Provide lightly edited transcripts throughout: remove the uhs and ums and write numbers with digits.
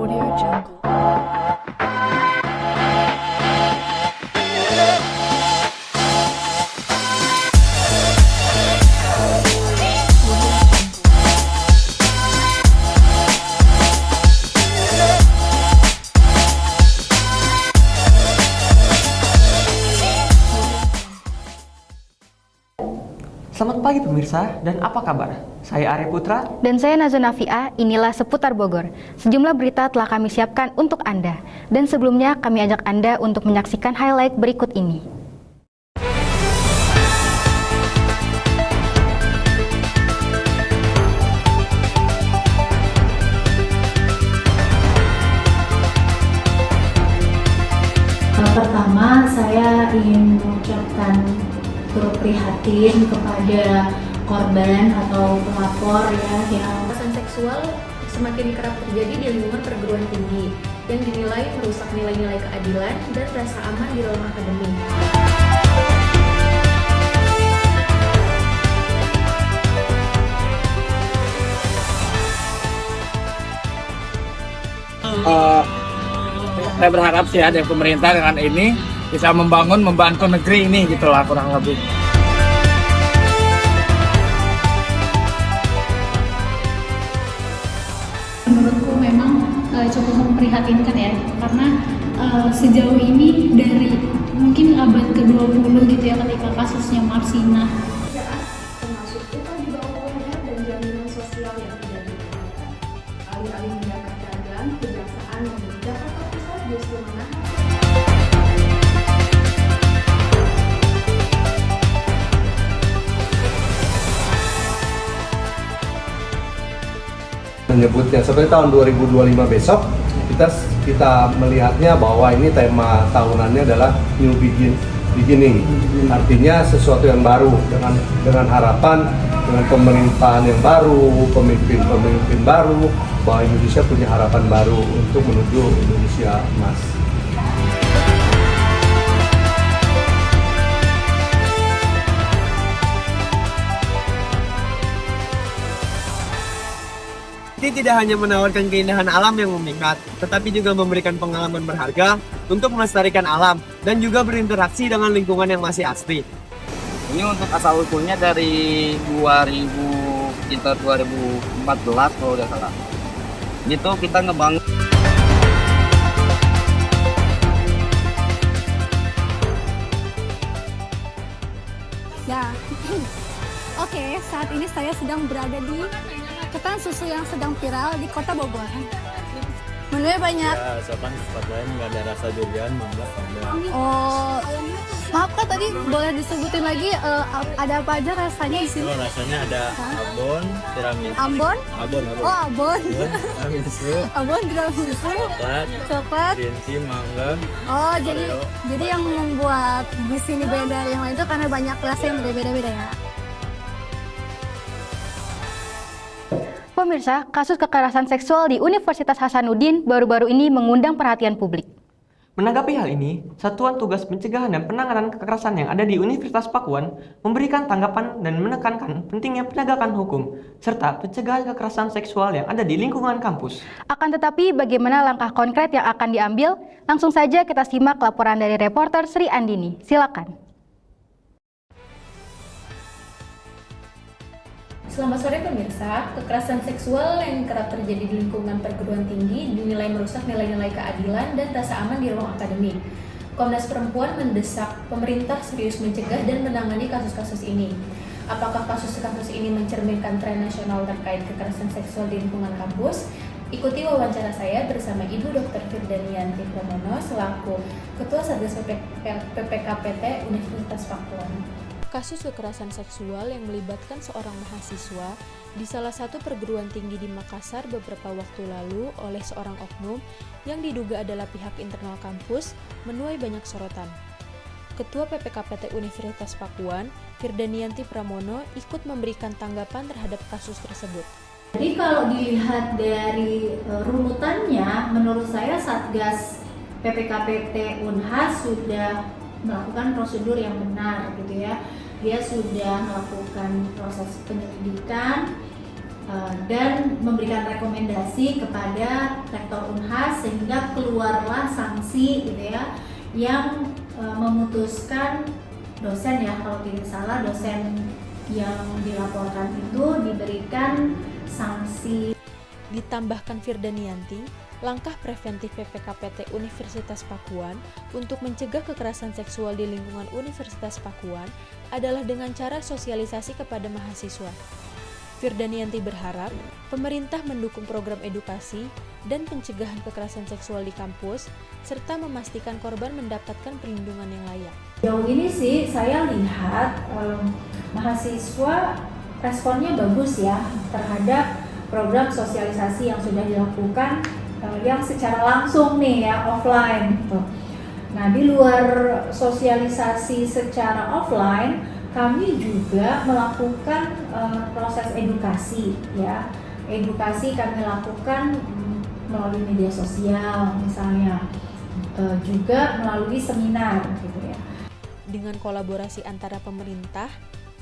Audio Jungle. Selamat pagi pemirsa, dan apa kabar? Saya Arya Putra. Dan saya Nazwa Nafia, inilah Seputar Bogor. Sejumlah berita telah kami siapkan untuk Anda. Dan sebelumnya kami ajak Anda untuk menyaksikan highlight berikut ini. Pertama, saya ingin mengucapkan turut prihatin kepada korban atau pelapor ya yang Kekerasan seksual semakin kerap terjadi di lingkungan perguruan tinggi yang dinilai merusak nilai-nilai keadilan dan rasa aman di ruang akademik. Saya berharap sih ya dari pemerintah dengan ini bisa membantu negeri ini gitulah kurang lebih. Menurutku memang cukup memprihatinkan ya, karena sejauh ini dari mungkin abad ke-20 gitu ya ketika kasusnya Marsina. Termasuk upah di bawah UMR dan jaminan sosial yang tidak diberikan. Alih-alih meningkatkan keadilan, kejaksaan dan Jakarta Pusat justru menahan. Menyebutnya seperti tahun 2025 besok kita melihatnya bahwa ini tema tahunannya adalah new beginning, artinya sesuatu yang baru dengan harapan dengan pemerintahan yang baru, pemimpin baru, bahwa Indonesia punya harapan baru untuk menuju Indonesia emas. Ini tidak hanya menawarkan keindahan alam yang memikat, tetapi juga memberikan pengalaman berharga untuk melestarikan alam dan juga berinteraksi dengan lingkungan yang masih asli. Ini untuk asal usulnya dari 2014 kalau udah salah. Itu kita ngebangun. Ya, oke, saat ini saya sedang berada di ketan susu yang sedang viral di Kota Bogor. Menunya banyak. Ya, asalkan tempat lain nggak ada rasa durian, mangga, ada. Oh, maaf Kak, tadi boleh disebutin lagi ada apa aja rasanya di sini? Oh, rasanya ada abon, tiramisu. Ambon? Abon. Oh, abon. Tiramisu. Abon tiramisu. Coklat. Green tea, mangga. Oh, jadi yang membuat di sini beda dari yang lain itu karena banyak rasa yang berbeda-beda ya. Pemirsa, kasus kekerasan seksual di Universitas Hasanuddin baru-baru ini mengundang perhatian publik. Menanggapi hal ini, Satuan Tugas Pencegahan dan Penanganan Kekerasan yang ada di Universitas Pakuan memberikan tanggapan dan menekankan pentingnya penegakan hukum serta pencegahan kekerasan seksual yang ada di lingkungan kampus. Akan tetapi, bagaimana langkah konkret yang akan diambil? Langsung saja kita simak laporan dari reporter Sri Andini. Silakan. Selamat sore pemirsa, kekerasan seksual yang kerap terjadi di lingkungan perguruan tinggi dinilai merusak nilai-nilai keadilan dan rasa aman di ruang akademik. Komnas Perempuan mendesak pemerintah serius mencegah dan menangani kasus-kasus ini. Apakah kasus-kasus ini mencerminkan tren nasional terkait kekerasan seksual di lingkungan kampus? Ikuti wawancara saya bersama Ibu Dr. Firdaniyanti Pramono selaku Ketua Satgas PPKPT Universitas Pakuan. Kasus kekerasan seksual yang melibatkan seorang mahasiswa di salah satu perguruan tinggi di Makassar beberapa waktu lalu oleh seorang oknum yang diduga adalah pihak internal kampus menuai banyak sorotan. Ketua PPKPT Universitas Pakuan, Firdaniyanti Pramono, ikut memberikan tanggapan terhadap kasus tersebut. Jadi kalau dilihat dari runutannya, menurut saya Satgas PPKPT Unhas sudah melakukan prosedur yang benar gitu ya. Dia sudah melakukan proses penyelidikan, dan memberikan rekomendasi kepada Rektor Unhas sehingga keluarlah sanksi gitu ya, yang memutuskan dosen ya, kalau tidak salah dosen yang dilaporkan itu diberikan sanksi. Ditambahkan Firdanianti, langkah preventif PPKPT Universitas Pakuan untuk mencegah kekerasan seksual di lingkungan Universitas Pakuan adalah dengan cara sosialisasi kepada mahasiswa. Firdanianti berharap pemerintah mendukung program edukasi dan pencegahan kekerasan seksual di kampus, serta memastikan korban mendapatkan perlindungan yang layak. Jauh ini sih saya lihat mahasiswa responnya bagus ya terhadap program sosialisasi yang sudah dilakukan yang secara langsung nih ya, offline gitu. Nah, di luar sosialisasi secara offline, kami juga melakukan proses edukasi ya. Edukasi kami lakukan melalui media sosial misalnya, juga melalui seminar gitu ya. Dengan kolaborasi antara pemerintah,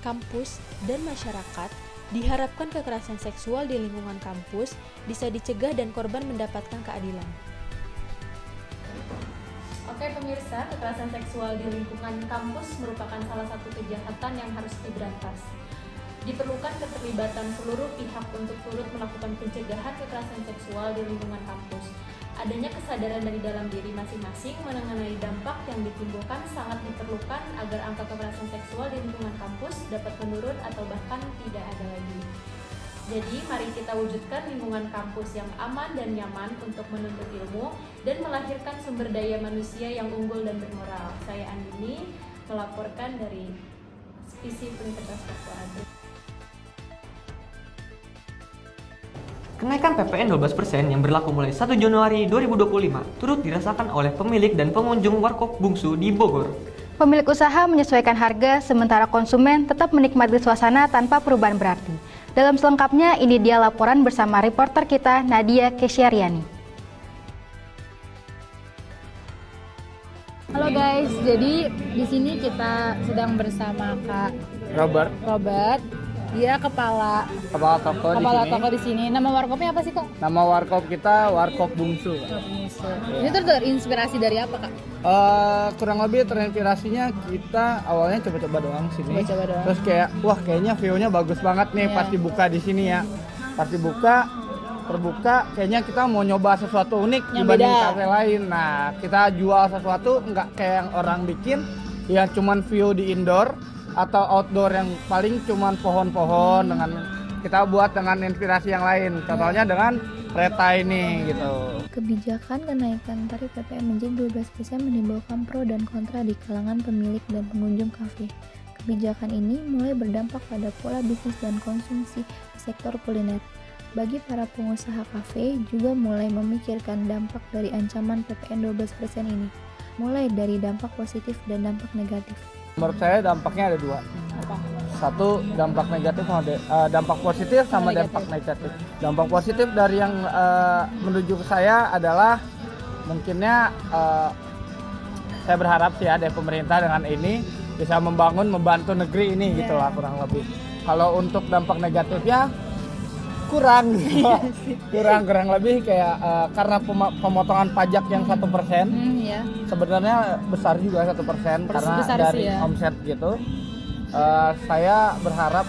kampus, dan masyarakat, diharapkan kekerasan seksual di lingkungan kampus bisa dicegah dan korban mendapatkan keadilan. Oke pemirsa, kekerasan seksual di lingkungan kampus merupakan salah satu kejahatan yang harus diberantas. Diperlukan keterlibatan seluruh pihak untuk turut melakukan pencegahan kekerasan seksual di lingkungan kampus. Adanya kesadaran dari dalam diri masing-masing mengenai dampak yang ditimbulkan sangat diperlukan agar angka kekerasan seksual di lingkungan kampus dapat menurun atau bahkan tidak ada lagi. Jadi, mari kita wujudkan lingkungan kampus yang aman dan nyaman untuk menuntut ilmu dan melahirkan sumber daya manusia yang unggul dan bermoral. Saya Andini, melaporkan dari SPISIF Universitas Pakuan. Kenaikan PPN 12% yang berlaku mulai 1 Januari 2025 turut dirasakan oleh pemilik dan pengunjung Warkop Bungsu di Bogor. Pemilik usaha menyesuaikan harga, sementara konsumen tetap menikmati suasana tanpa perubahan berarti. Dalam selengkapnya, ini dia laporan bersama reporter kita Nadia Kesyariani. Halo guys, jadi di sini kita sedang bersama Kak Robert. Dia kepala toko di sini. Nama warkopnya apa sih Kak? Nama warkop kita Warkop Bungsu. Ini terinspirasi dari apa Kak? Kurang lebih terinspirasinya kita awalnya coba-coba doang sini. Coba-coba doang. Terus kayak wah kayaknya view-nya bagus banget nih pas dibuka di sini ya. Pas terbuka kayaknya kita mau nyoba sesuatu unik yang dibanding beda. kafe lain. Nah, kita jual sesuatu nggak kayak yang orang bikin ya cuman view di indoor atau outdoor yang paling cuman pohon-pohon, dengan kita buat dengan inspirasi yang lain. Contohnya dengan kereta ini gitu. Kebijakan kenaikan tarif PPN menjadi 12% menimbulkan pro dan kontra di kalangan pemilik dan pengunjung kafe. Kebijakan ini mulai berdampak pada pola bisnis dan konsumsi di sektor kuliner. Bagi para pengusaha kafe juga mulai memikirkan dampak dari ancaman PPN 12% ini, mulai dari dampak positif dan dampak negatif. Menurut saya dampaknya ada dua. Satu, dampak negatif sama dampak positif sama dampak negatif. Dampak positif dari yang menuju ke saya adalah mungkinnya saya berharap sih ya dari pemerintah dengan ini bisa membantu negeri ini gitu lah kurang lebih. Kalau untuk dampak negatifnya kurang lebih kayak karena pemotongan pajak yang 1%. Sebenarnya besar juga 1% karena dari omset gitu. Saya berharap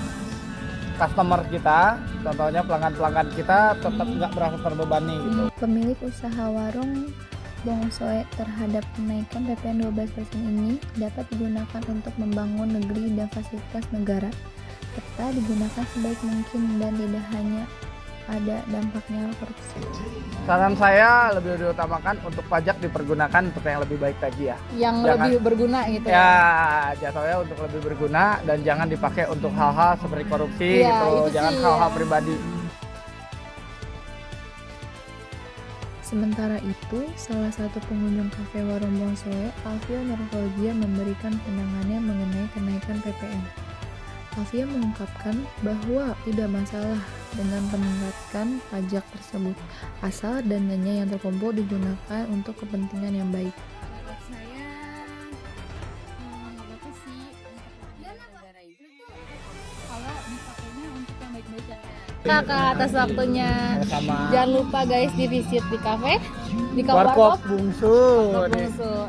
customer kita, contohnya pelanggan kita tetap nggak merasa terbebani gitu. Pemilik usaha warung Bongsoe terhadap kenaikan PPN 12% ini dapat digunakan untuk membangun negeri dan fasilitas negara, serta digunakan sebaik mungkin dan tidak hanya ada dampaknya korupsi. Saran saya lebih diutamakan untuk pajak dipergunakan untuk yang lebih baik lagi ya. Yang lebih berguna gitu ya. Ya, jatuhnya untuk lebih berguna dan jangan dipakai untuk hal-hal seperti korupsi gitu. Jangan hal-hal pribadi. Sementara itu, salah satu pengunjung kafe warung Bongsoe, Alfia Nurfauziah, memberikan pandangannya mengenai kenaikan PPN. Alfia mengungkapkan bahwa tidak masalah dengan meningkatkan pajak tersebut, asal dananya yang terkumpul digunakan untuk kepentingan yang baik. Menurut saya bagus sih, untuk negara itu kalau dipakainya untuk yang baik-baik ya. Kakak atas waktunya. Sama. Jangan lupa guys di visit di kafe, di Warkop Bungsu.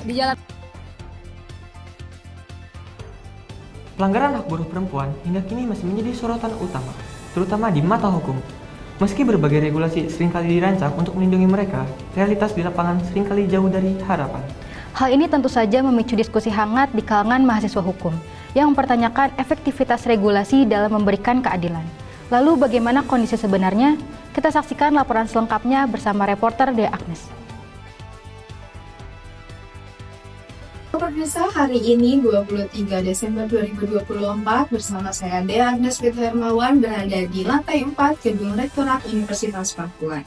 di jalan. Pelanggaran hak buruh perempuan hingga kini masih menjadi sorotan utama, terutama di mata hukum. Meski berbagai regulasi seringkali dirancang untuk melindungi mereka, realitas di lapangan seringkali jauh dari harapan. Hal ini tentu saja memicu diskusi hangat di kalangan mahasiswa hukum yang mempertanyakan efektivitas regulasi dalam memberikan keadilan. Lalu bagaimana kondisi sebenarnya? Kita saksikan laporan selengkapnya bersama reporter Dea Agnes. Pemirsa, hari ini 23 Desember 2024 bersama saya Dea Agnes Hermawan berada di lantai 4 Gedung Rektorat Universitas Papua.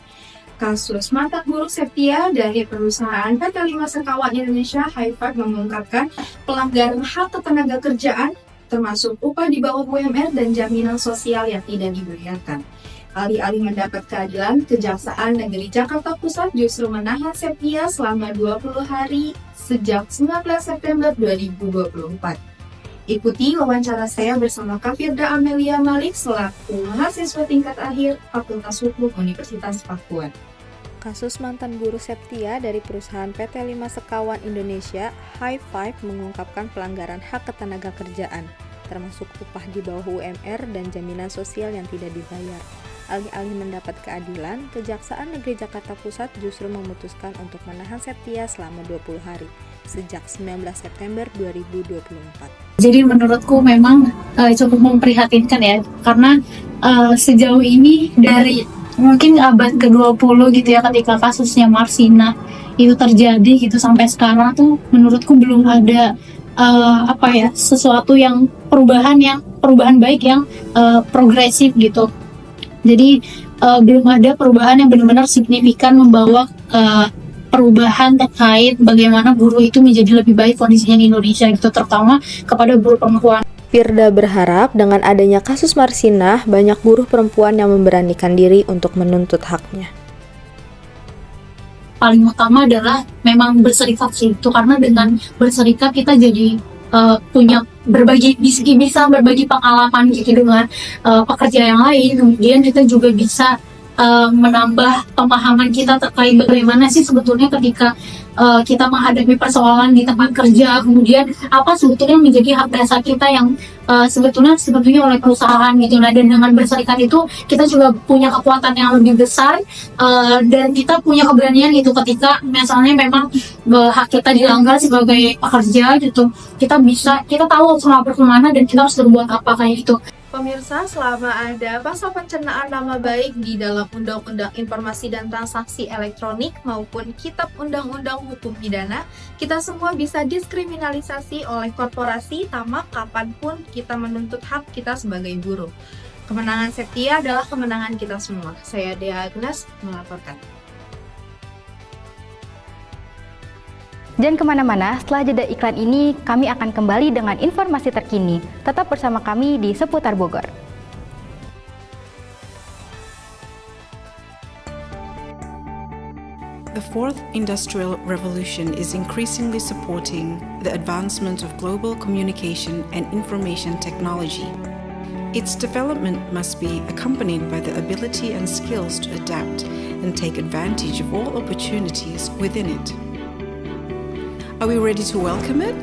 Kasus mantan buruh Septia dari perusahaan PT 5 Sekawan Indonesia Hi5 mengungkapkan pelanggaran hak ketenaga kerjaan termasuk upah di bawah UMR dan jaminan sosial yang tidak dibayarkan. Alih-alih mendapat keadilan, Kejaksaan Negeri Jakarta Pusat justru menahan Septia selama 20 hari sejak 19 September 2024. Ikuti wawancara saya bersama Kak Firda Amelia Malik selaku mahasiswa tingkat akhir Fakultas Hukum Universitas Papua. Kasus mantan buruh Septia dari perusahaan PT 5 Sekawan Indonesia Hi5 mengungkapkan pelanggaran hak ketenaga kerjaan, termasuk upah di bawah UMR dan jaminan sosial yang tidak dibayar. Alih-alih mendapat keadilan, Kejaksaan Negeri Jakarta Pusat justru memutuskan untuk menahan Septia selama 20 hari, sejak 19 September 2024. Jadi menurutku memang cukup memprihatinkan ya, karena sejauh ini dari mungkin abad ke-20 gitu ya, ketika kasusnya Marsina itu terjadi gitu sampai sekarang tuh menurutku belum ada sesuatu yang perubahan baik yang progresif gitu. Jadi belum ada perubahan yang benar-benar signifikan membawa perubahan terkait bagaimana buruh itu menjadi lebih baik kondisinya di Indonesia gitu, terutama kepada buruh perempuan. Firda berharap dengan adanya kasus Marsina, banyak buruh perempuan yang memberanikan diri untuk menuntut haknya. Paling utama adalah memang berserikat itu, karena dengan berserikat kita jadi punya bisa berbagi pengalaman gitu dengan pekerja yang lain. Kemudian kita juga bisa menambah pemahaman kita terkait bagaimana sih sebetulnya ketika kita menghadapi persoalan di tempat kerja, kemudian apa sebetulnya menjadi hak dasar kita yang sebetulnya oleh perusahaan gitu. Nah, dan dengan berserikat itu kita juga punya kekuatan yang lebih besar dan kita punya keberanian gitu ketika misalnya memang hak kita dilanggar sebagai pekerja gitu. Kita tahu harus melapor kemana dan kita harus berbuat apa kayak gitu. Pemirsa, selama ada pasal pencernaan nama baik di dalam Undang-Undang Informasi dan Transaksi Elektronik maupun Kitab Undang-Undang Hukum Pidana, kita semua bisa diskriminalisasi oleh korporasi tamak kapanpun kita menuntut hak kita sebagai buruh. Kemenangan Septia adalah kemenangan kita semua. Saya Dea Agnes melaporkan. Jangan kemana-mana, setelah jeda iklan ini kami akan kembali dengan informasi terkini. Tetap bersama kami di Seputar Bogor. The fourth industrial revolution is increasingly supporting the advancement of global communication and information technology. Its development must be accompanied by the ability and skills to adapt and take advantage of all opportunities within it. Are we ready to welcome it?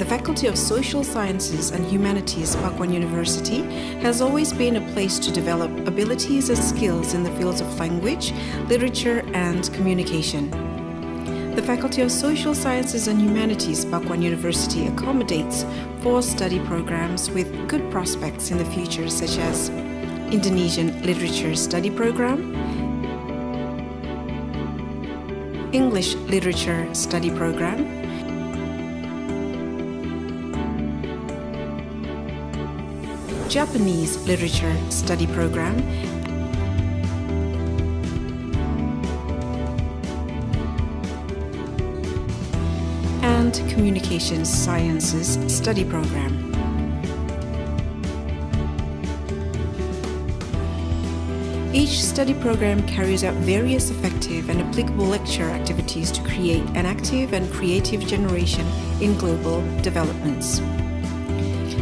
The Faculty of Social Sciences and Humanities, Pakuan University, has always been a place to develop abilities and skills in the fields of language, literature, and communication. The Faculty of Social Sciences and Humanities, Pakuan University, accommodates 4 study programs with good prospects in the future, such as Indonesian Literature Study Program, English Literature Study Program, Japanese Literature Study Program, and Communications Sciences Study Program. Each study program carries out various effective and applicable lecture activities to create an active and creative generation in global developments.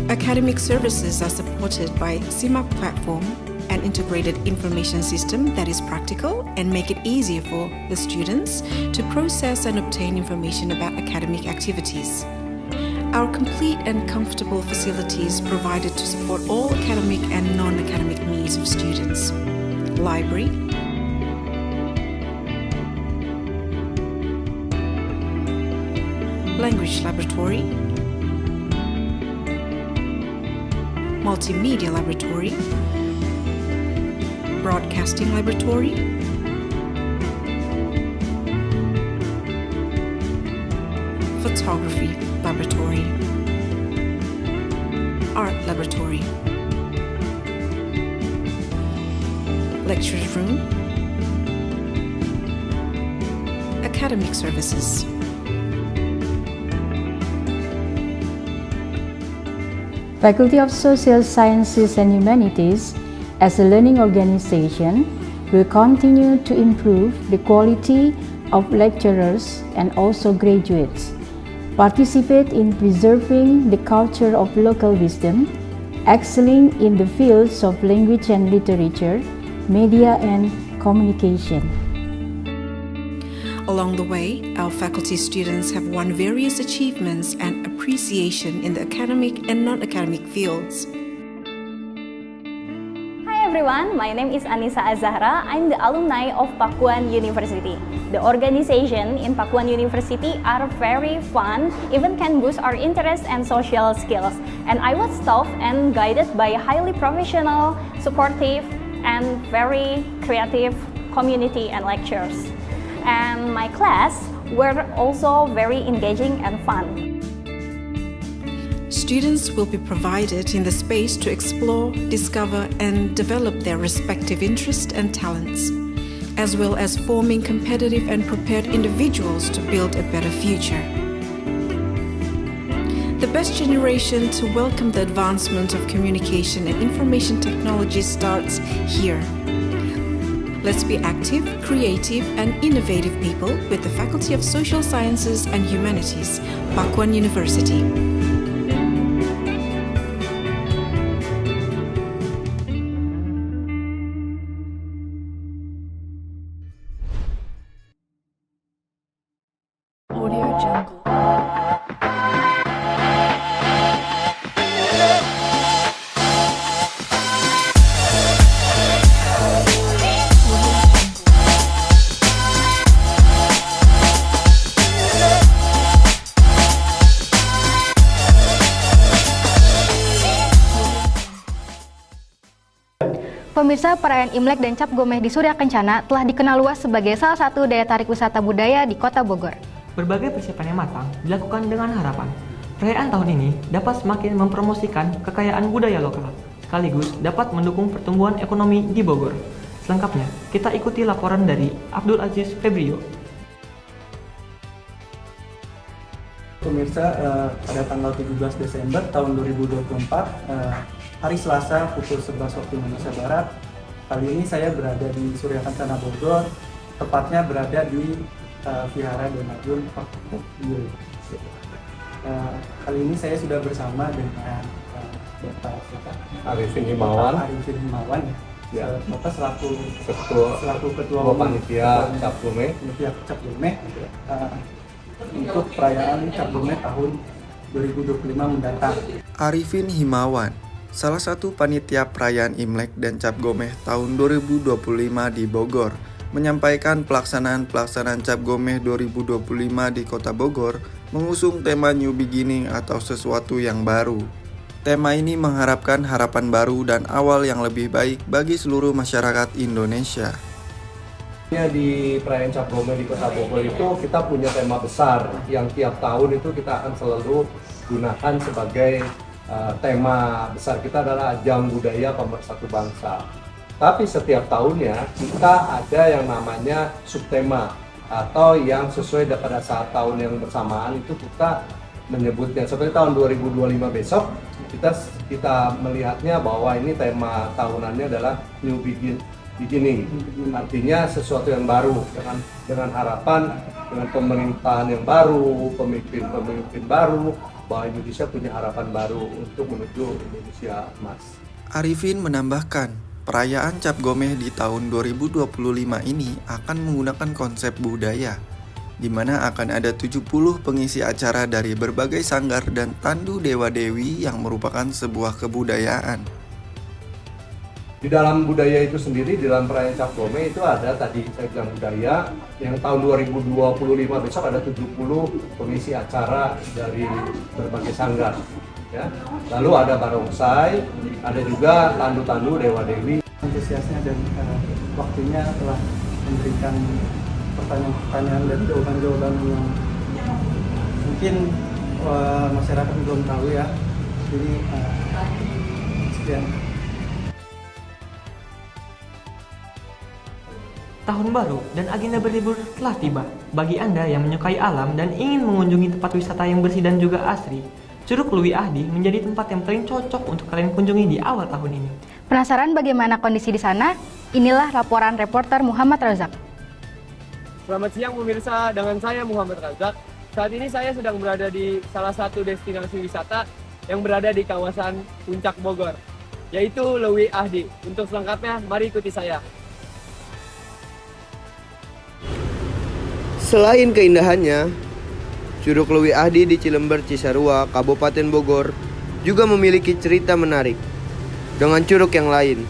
Academic services are supported by CIMAC platform, an integrated information system that is practical and make it easier for the students to process and obtain information about academic activities. Our complete and comfortable facilities provided to support all academic and non-academic needs of students. Library, language laboratory, multimedia laboratory, broadcasting laboratory, photography laboratory, art laboratory, lectures room, academic services. Faculty of Social Sciences and Humanities, as a learning organization, will continue to improve the quality of lecturers and also graduates, participate in preserving the culture of local wisdom, excelling in the fields of language and literature, media and communication. Along the way, our faculty students have won various achievements and appreciation in the academic and non-academic fields. Hi everyone, my name is Anissa Azahra. I'm the alumni of Pakuan University. The organization in Pakuan University are very fun, even can boost our interest and social skills. And I was taught and guided by a highly professional, supportive, and very creative community and lecturers. And my class were also very engaging and fun. Students will be provided in the space to explore, discover, and develop their respective interests and talents, as well as forming competitive and prepared individuals to build a better future. The best generation to welcome the advancement of communication and information technology starts here. Let's be active, creative, and innovative people with the Faculty of Social Sciences and Humanities, Pakuan University. Pemirsa, perayaan Imlek dan Cap Gomeh di Surya Kencana telah dikenal luas sebagai salah satu daya tarik wisata budaya di Kota Bogor. Berbagai persiapan yang matang dilakukan dengan harapan perayaan tahun ini dapat semakin mempromosikan kekayaan budaya lokal, sekaligus dapat mendukung pertumbuhan ekonomi di Bogor. Selengkapnya, kita ikuti laporan dari Abdul Aziz Febrio. Pemirsa, pada tanggal 17 Desember tahun 2024, hari Selasa pukul 11 waktu Indonesia Barat, kali ini saya berada di Surya Kencana Bogor, tepatnya berada di Vihara Donadun Pakpuk. Kali ini saya sudah bersama dengan Bapak Arifin Himawan. Ya. Bapak selaku ketua panitia Cap Gomeh. Untuk perayaan Cap Gomeh tahun 2025 mendatang. Arifin Himawan, salah satu panitia perayaan Imlek dan Cap Gomeh tahun 2025 di Bogor, menyampaikan pelaksanaan Cap Gomeh 2025 di Kota Bogor mengusung tema New Beginning atau sesuatu yang baru. Tema ini mengharapkan harapan baru dan awal yang lebih baik bagi seluruh masyarakat Indonesia. Di perayaan Cap Gomeh di Kota Bogor itu kita punya tema besar yang tiap tahun itu kita akan selalu gunakan sebagai tema besar kita adalah Ajang Budaya Pemersatu Bangsa. Tapi setiap tahunnya kita ada yang namanya subtema atau yang sesuai pada saat tahun yang bersamaan itu kita menyebutnya. Seperti tahun 2025 besok kita melihatnya bahwa ini tema tahunannya adalah New beginning. Artinya sesuatu yang baru dengan harapan dengan pemerintahan yang baru, pemimpin baru, bahwa Indonesia punya harapan baru untuk menuju Indonesia emas. Arifin menambahkan, perayaan Cap Gomeh di tahun 2025 ini akan menggunakan konsep budaya, di mana akan ada 70 pengisi acara dari berbagai sanggar dan tandu dewa-dewi yang merupakan sebuah kebudayaan. Di dalam budaya itu sendiri, di dalam perayaan Cap Gomeh itu ada tadi saya bilang budaya, yang tahun 2025 besok ada 70 pengisi acara dari berbagai sanggar. Ya. Lalu ada barongsai, ada juga tandu-tandu dewa-dewi. Antusiasnya dan waktunya telah memberikan pertanyaan-pertanyaan dan jawaban-jawaban yang mungkin masyarakat belum tahu ya. Jadi sekian. Tahun baru dan agenda berlibur telah tiba. Bagi Anda yang menyukai alam dan ingin mengunjungi tempat wisata yang bersih dan juga asri, Curug Lewi Ahdi menjadi tempat yang paling cocok untuk kalian kunjungi di awal tahun ini. Penasaran bagaimana kondisi di sana? Inilah laporan reporter Muhammad Razak. Selamat siang pemirsa, dengan saya Muhammad Razak. Saat ini saya sedang berada di salah satu destinasi wisata yang berada di kawasan Puncak Bogor, yaitu Lewi Ahdi. Untuk selengkapnya, mari ikuti saya. Selain keindahannya, Curug Lewi Ahdi di Cilember, Cisarua, Kabupaten Bogor juga memiliki cerita menarik dengan curug yang lain.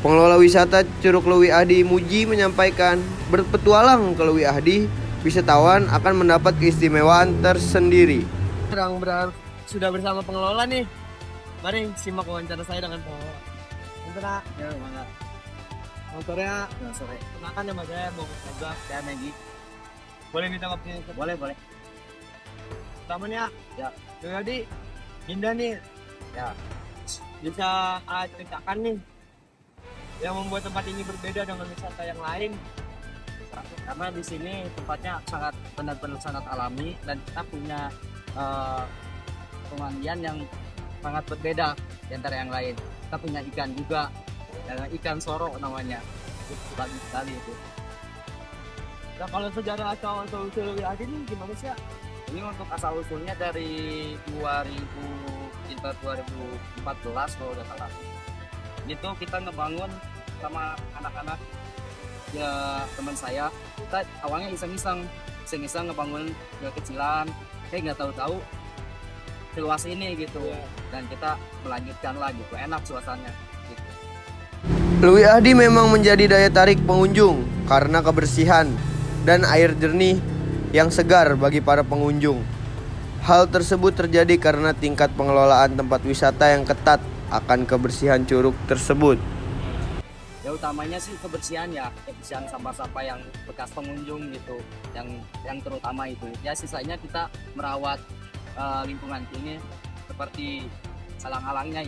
Pengelola wisata Curug Lewi Ahdi Muji menyampaikan, berpetualang ke Lewi Ahdi, wisatawan akan mendapat keistimewaan tersendiri. Sudah bersama pengelola nih. Mari simak wawancara saya dengan pengelola. Bentar, ya, mangga. Motornya, sore. Kenalkan nama saya Muhammad Razak, saya Megi. Boleh minta waktunya? Boleh. Pertamanya, ya. Jadi, indah nih. Ya. Bisa ceritakan nih yang membuat tempat ini berbeda dengan wisata yang lain. Karena di sini tempatnya sangat benar-benar sangat alami dan kita punya pemandian yang sangat berbeda di antara yang lain. Kita punya ikan juga, ikan sorok namanya. Bagus sekali itu. Nah, kalau sejarah asal-usul Lewi Ahdi ini gimana sih? Ini untuk asal-usulnya dari 2014 kalau udah salah. Itu kita ngebangun sama anak-anak ya teman saya. Kita awalnya iseng-iseng ngebangun kecilan, nggak tahu-tahu seluas ini gitu. Dan kita melanjutkan lagi, enak suasananya. Gitu. Lewi Ahdi memang menjadi daya tarik pengunjung karena kebersihan dan air jernih yang segar bagi para pengunjung. Hal tersebut terjadi karena tingkat pengelolaan tempat wisata yang ketat akan kebersihan curug tersebut. Ya utamanya sih kebersihan sampah-sampah yang bekas pengunjung gitu, yang terutama itu. Ya sisanya kita merawat lingkungan ini seperti alang-alangnya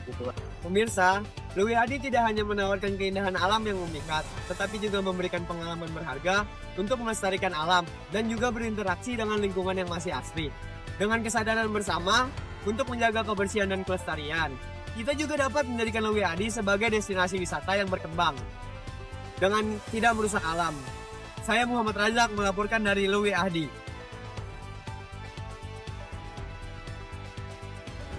gitu. Pemirsa, Lewi Ahdi tidak hanya menawarkan keindahan alam yang memikat, tetapi juga memberikan pengalaman berharga untuk melestarikan alam dan juga berinteraksi dengan lingkungan yang masih asri. Dengan kesadaran bersama untuk menjaga kebersihan dan kelestarian, kita juga dapat menjadikan Lewi Ahdi sebagai destinasi wisata yang berkembang dengan tidak merusak alam. Saya Muhammad Razak melaporkan dari Lewi Ahdi.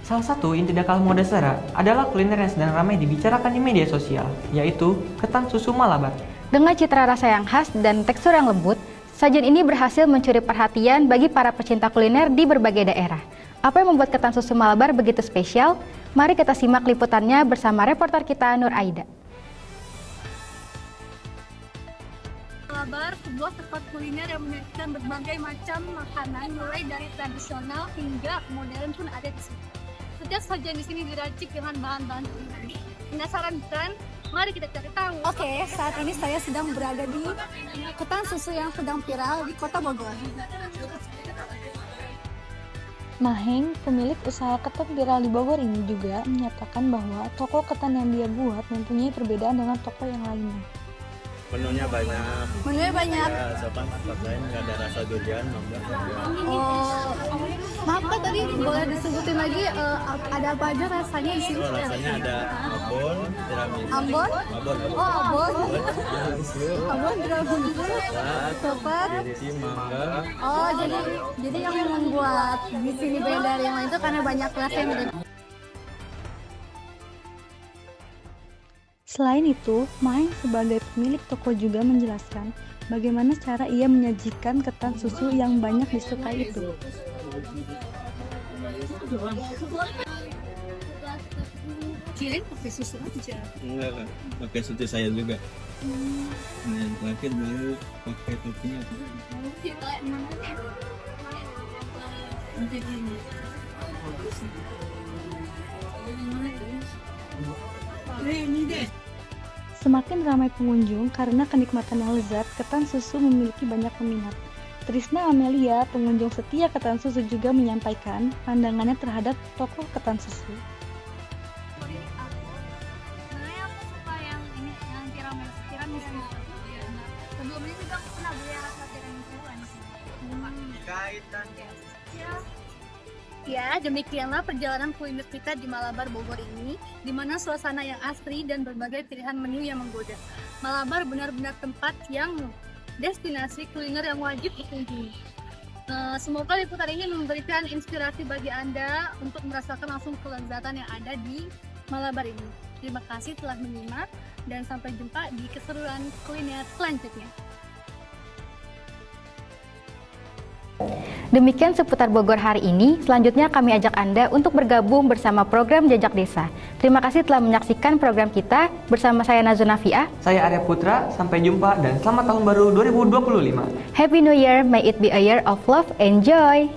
Salah satu yang tidak kalah mode sera adalah kuliner yang sedang ramai dibicarakan di media sosial, yaitu ketan susu Malabar. Dengan cita rasa yang khas dan tekstur yang lembut, sajian ini berhasil mencuri perhatian bagi para pecinta kuliner di berbagai daerah. Apa yang membuat ketan susu Malabar begitu spesial? Mari kita simak liputannya bersama reporter kita Nur Aida. Malabar, sebuah tempat kuliner yang menyajikan berbagai macam makanan, mulai dari tradisional hingga modern pun ada di sini. Setiap sajian di sini diracik dengan bahan-bahan tradisional. Penasaran kan? Mari kita cari tahu. Oke, saat ini saya sedang berada di ketan susu yang sedang viral di Kota Bogor. Maheng, pemilik usaha ketan viral di Bogor ini juga menyatakan bahwa toko ketan yang dia buat mempunyai perbedaan dengan toko yang lainnya. Menunya banyak. Menunya banyak. Ya, sopan tempat lain nggak ada rasa durian, mangga ada. Oh, maaf Kak, tadi boleh disebutin lagi ada apa aja rasanya di sini? Oh, rasanya ada abon, tiramisu. Ambon? Abon. Oh, abon. Tiramisu. Abon, tiramisu. Coklat. Dirisi mangga. Oh, jadi yang membuat di sini beda dari yang lain itu karena banyak rasa yang beda. Selain itu, Maeng sebagai pemilik toko juga menjelaskan bagaimana cara ia menyajikan ketan susu yang banyak disukai itu. Kirain pakai susu aja. Enggak, pakai susu saya juga. Nah, yang terakhir baru pakai toppingnya. Semakin ramai pengunjung karena kenikmatan yang lezat, ketan susu memiliki banyak peminat. Trisna Amelia, pengunjung setia ketan susu juga menyampaikan pandangannya terhadap toko ketan susu. Sebenarnya aku suka yang ini, yang tiramisu. Sebelumnya juga aku pernah beli rasa tiramisuan sih. Kaitan. Ya, demikianlah perjalanan kuliner kita di Malabar Bogor ini, di mana suasana yang asri dan berbagai pilihan menu yang menggoda. Malabar benar-benar tempat yang destinasi kuliner yang wajib dikunjungi. Semoga liputan ini memberikan inspirasi bagi Anda untuk merasakan langsung kelezatan yang ada di Malabar ini. Terima kasih telah menyimak dan sampai jumpa di keseruan kuliner selanjutnya. Demikian seputar Bogor hari ini. Selanjutnya kami ajak Anda untuk bergabung bersama program Jejak Desa. Terima kasih telah menyaksikan program kita. Bersama saya Nazuna Fiah. Saya Arya Putra. Sampai jumpa dan selamat tahun baru 2025. Happy New Year. May it be a year of love and joy.